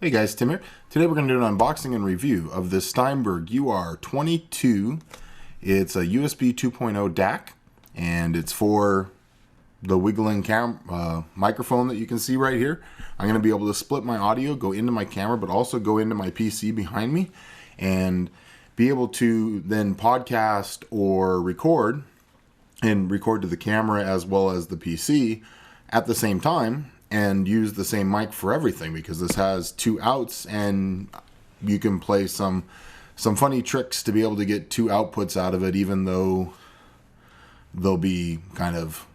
Hey guys, Tim here. Today we're going to do an unboxing and review of the Steinberg UR22. It's a USB 2.0 DAC, and it's for the wiggling microphone that you can see right here. I'm going to be able to split my audio, go into my camera, but also go into my PC behind me, and be able to then podcast or record, and record to the camera as well as the PC at the same time, and use the same mic for everything, because this has two outs and you can play some funny tricks to be able to get two outputs out of it, even though they'll be kind of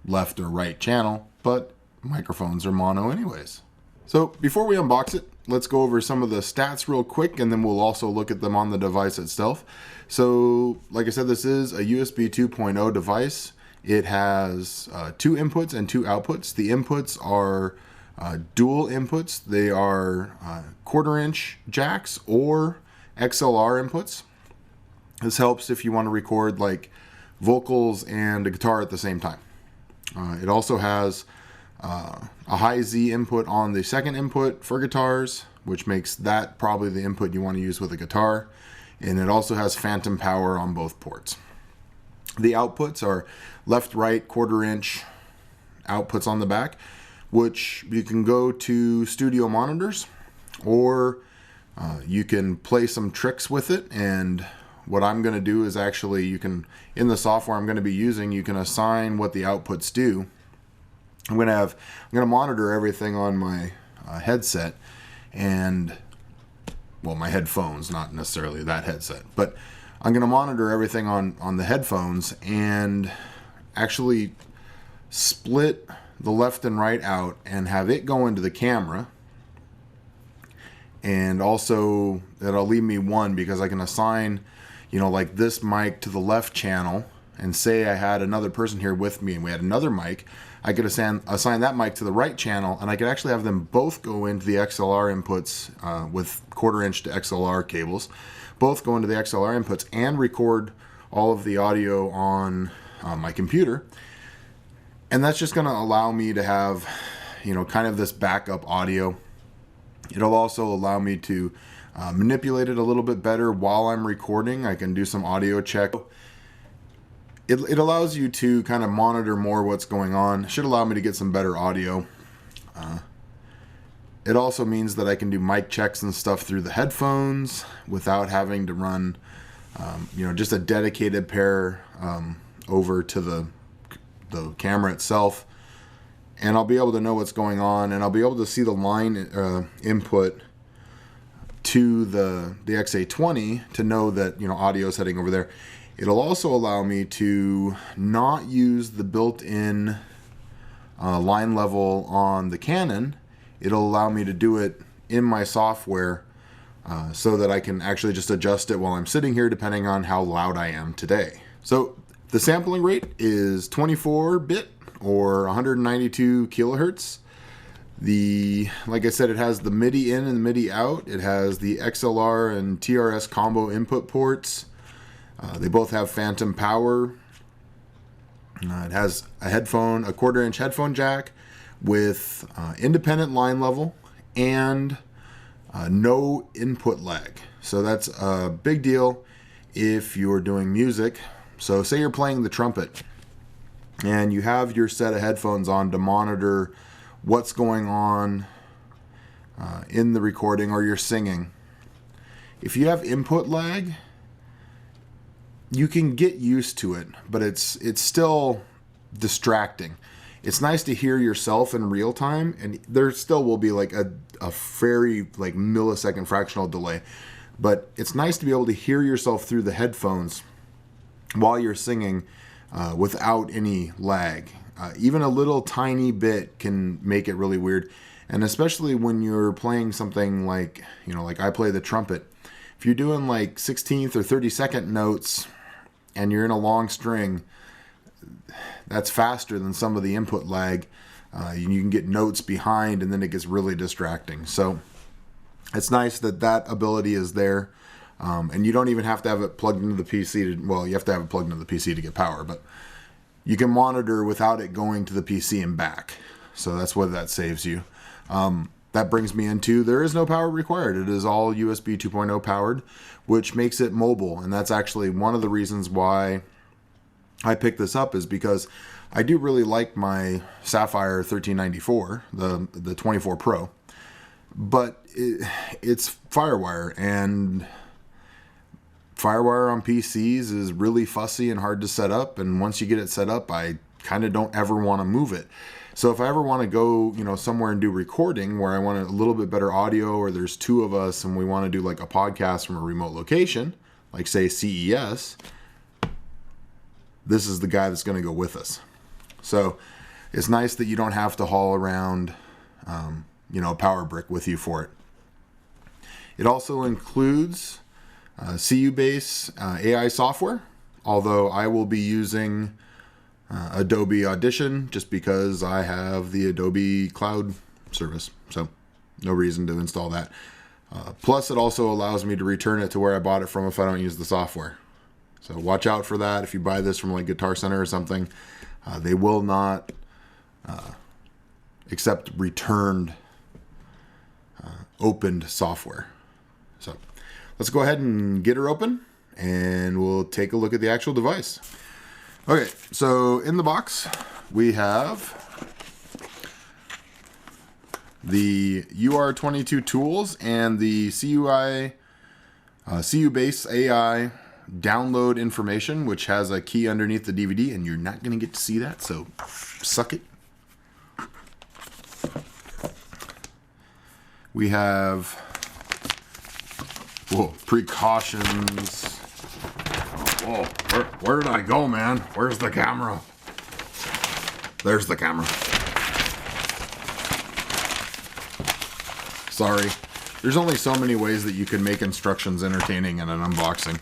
left or right channel, but microphones are mono anyways. So before we unbox it, let's go over some of the stats real quick, and then we'll also look at them on the device itself. So like I said, this is a USB 2.0 device. It has two inputs and two outputs. The inputs are dual inputs. They are 1/4 inch jacks or XLR inputs. This helps if you want to record like vocals and a guitar at the same time. It also has a high Z input on the second input for guitars, which makes that probably the input you want to use with a guitar. And it also has phantom power on both ports. The outputs are left, right, 1/4 inch outputs on the back, which you can go to studio monitors, or you can play some tricks with it. And what I'm going to do is actually, you can, in the software I'm going to be using, you can assign what the outputs do. I'm going to monitor everything on my headset, and well, my headphones, not necessarily that headset, but I'm going to monitor everything on the headphones and actually split the left and right out and have it go into the camera. And also that'll leave me one, because I can assign, you know, like this mic to the left channel, and say I had another person here with me and we had another mic, I could assign that mic to the right channel, and I could actually have them both go into the XLR inputs with 1/4 inch to XLR cables, both go into the XLR inputs and record all of the audio on my computer. And that's just going to allow me to have, you know, kind of this backup audio. It'll also allow me to manipulate it a little bit better while I'm recording. I can do some audio check. It allows you to kind of monitor more what's going on. It should allow me to get some better audio. It also means that I can do mic checks and stuff through the headphones without having to run, you know, just a dedicated pair over to the camera itself. And I'll be able to know what's going on, and I'll be able to see the line input to the XA20 to know that, you know, audio is heading over there. It'll also allow me to not use the built-in line level on the Canon. It'll allow me to do it in my software so that I can actually just adjust it while I'm sitting here, depending on how loud I am today. So the sampling rate is 24-bit or 192 kilohertz. Like I said, it has the MIDI in and the MIDI out. It has the XLR and TRS combo input ports. They both have phantom power. It has a 1/4 inch headphone jack with independent line level and no input lag. So that's a big deal if you're doing music. So say you're playing the trumpet and you have your set of headphones on to monitor what's going on in the recording, or you're singing. If you have input lag, you can get used to it, but it's still distracting. It's nice to hear yourself in real time, and there still will be like a very like millisecond fractional delay, but it's nice to be able to hear yourself through the headphones while you're singing without any lag. Even a little tiny bit can make it really weird, and especially when you're playing something like, you know, like I play the trumpet. If you're doing like 16th or 32nd notes and you're in a long string, that's faster than some of the input lag. You can get notes behind, and then it gets really distracting. So it's nice that that ability is there. And you don't even have to have it plugged into the PC. Well, you have to have it plugged into the PC to get power, but you can monitor without it going to the PC and back. So that's what that saves you. that brings me into, there is no power required. It is all USB 2.0 powered, which makes it mobile. And that's actually one of the reasons why I picked this up, is because I do really like my Sapphire 1394, the 24 Pro, but it's Firewire, and Firewire on PCs is really fussy and hard to set up. And once you get it set up, I kind of don't ever want to move it. So if I ever want to go, somewhere and do recording where I want a little bit better audio, or there's two of us and we want to do like a podcast from a remote location, like say CES, this is the guy that's going to go with us. So it's nice that you don't have to haul around, a power brick with you for it. It also includes Cubase AI software, although I will be using Adobe Audition just because I have the Adobe Cloud service. So no reason to install that. Plus, it also allows me to return it to where I bought it from if I don't use the software. So watch out for that. If you buy this from like Guitar Center or something, they will not accept returned opened software. So let's go ahead and get her open and we'll take a look at the actual device. Okay, so in the box we have the UR22 tools and the Cubase AI download information, which has a key underneath the DVD, and you're not going to get to see that, so suck it. We have precautions. Whoa, where did I go, man? Where's the camera? There's the camera. Sorry. There's only so many ways that you can make instructions entertaining in an unboxing.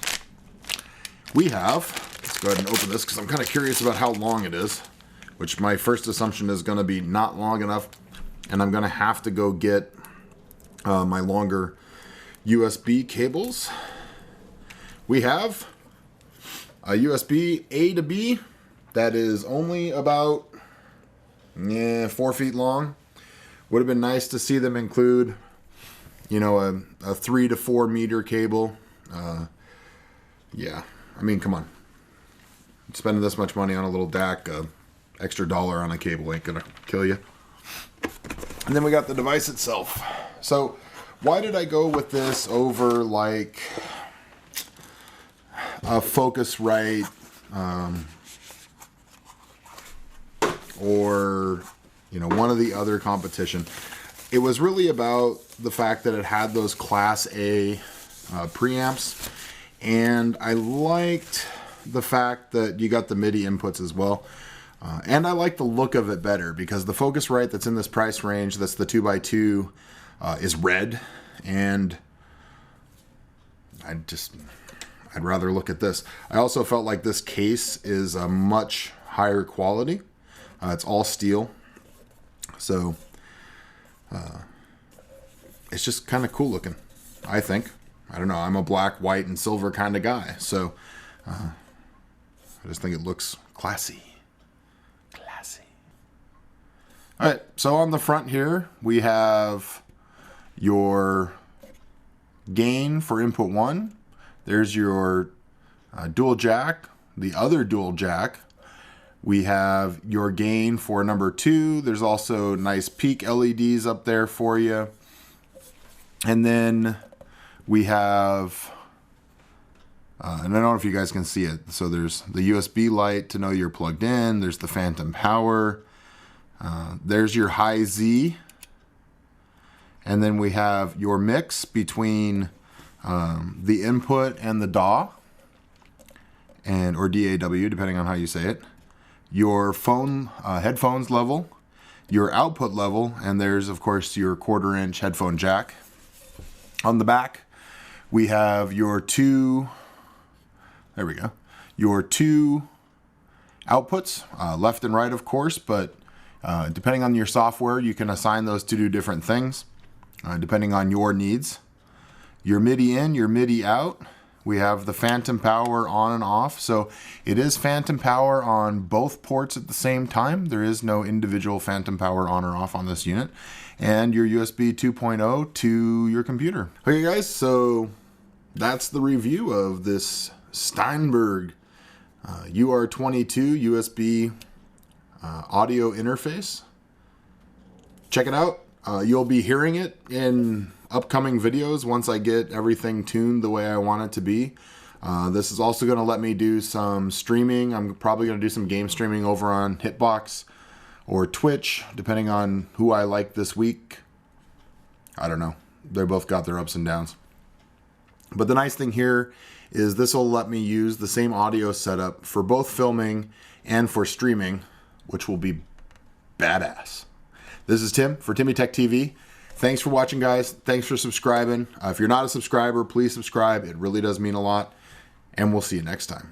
We have, let's go ahead and open this because I'm kind of curious about how long it is, which my first assumption is going to be not long enough, and I'm going to have to go get my longer USB cables. We have a USB A to B that is only about 4 feet long. Would have been nice to see them include, a 3 to 4 meter cable. Yeah, I mean, come on. Spending this much money on a little DAC, extra $1 on a cable ain't gonna kill you. And then we got the device itself. So why did I go with this over like a Focusrite or one of the other competition? It was really about the fact that it had those Class A preamps, and I liked the fact that you got the MIDI inputs as well. And I like the look of it better because the Focusrite that's in this price range, that's the 2x2, is red, and I'd rather look at this. I also felt like this case is a much higher quality. It's all steel, so it's just kind of cool looking, I think. I don't know, I'm a black, white, and silver kind of guy, so I just think it looks classy. All right, so on the front here, we have your gain for input 1. There's your dual jack, the other dual jack. We have your gain for number 2. There's also nice peak LEDs up there for you. And then we have, and I don't know if you guys can see it. So there's the USB light to know you're plugged in. There's the phantom power. There's your high Z, and then we have your mix between the input and the DAW, or DAW, depending on how you say it. Your phone headphones level, your output level, and there's of course your 1/4-inch headphone jack. On the back, we have your two. There we go. Your two outputs, left and right, of course, but depending on your software, you can assign those to do different things, depending on your needs. Your MIDI in, your MIDI out, We have the phantom power on and off. So it is phantom power on both ports at the same time. There is no individual phantom power on or off on this unit. And your USB 2.0 to your computer. Okay guys, so that's the review of this Steinberg UR22 USB audio interface. Check it out. You'll be hearing it in upcoming videos once I get everything tuned the way I want it to be. This is also going to let me do some streaming. I'm probably going to do some game streaming over on Hitbox or Twitch, depending on who I like this week. I don't know. They both got their ups and downs. But the nice thing here is this will let me use the same audio setup for both filming and for streaming, which will be badass. This is Tim for Timmy Tech TV. Thanks for watching, guys. Thanks for subscribing. If you're not a subscriber, please subscribe. It really does mean a lot. And we'll see you next time.